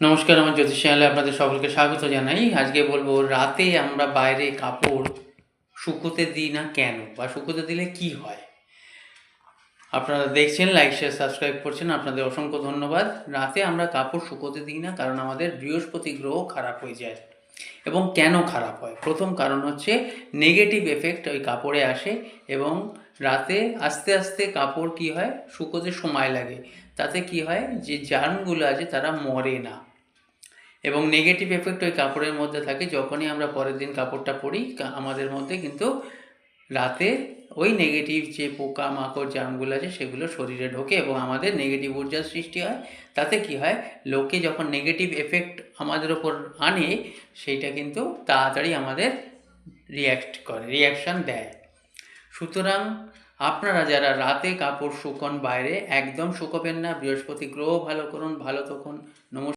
নমস্কার, আমার জ্যোতিষ চ্যানেলে আপনাদের সকলকে স্বাগত জানাই। আজকে বলবো রাতে আমরা বাইরে কাপড় শুকোতে দিই না কেন, বা শুকোতে দিলে কি হয়। আপনারা দেখছেন, লাইক শেয়ার সাবস্ক্রাইব করছেন, আপনাদের অসংখ্য ধন্যবাদ। রাতে আমরা কাপড় শুকোতে দিই না কারণ আমাদের বৃহস্পতি গ্রহ খারাপ হয়ে যায়। এবং কেন খারাপ হয়? প্রথম কারণ হচ্ছে নেগেটিভ এফেক্ট ওই কাপড়ে আসে, এবং রাতে আস্তে আস্তে কাপড় কি হয়, শুকোতে সময় লাগে। তাতে কি হয়, যে জার্মগুলো আছে তারা মরে না, এবং নেগেটিভ এফেক্ট ওই কাপড়ের মধ্যে থাকে। যখনই আমরা পরের দিন কাপড়টা পরি, আমাদের মধ্যে কিন্তু রাতে ওই নেগেটিভ যে পোকা মাকড় জার্মগুলো আছে সেগুলো শরীরে ঢোকে এবং আমাদের নেগেটিভ ঊর্জার সৃষ্টি হয়। তাতে কি হয়, লোকে যখন নেগেটিভ এফেক্ট আমাদের ওপর আনে, সেইটা কিন্তু তাড়াতাড়ি আমাদের রিয়াকশান দেয়। সুতরাং আপনারা যারা রাতে কাপড় শুকোন বাইরে, একদম শুকোবেন না। বৃহস্পতি গ্রহ ভালো করুন, ভালো থাকুন। নমস্কার।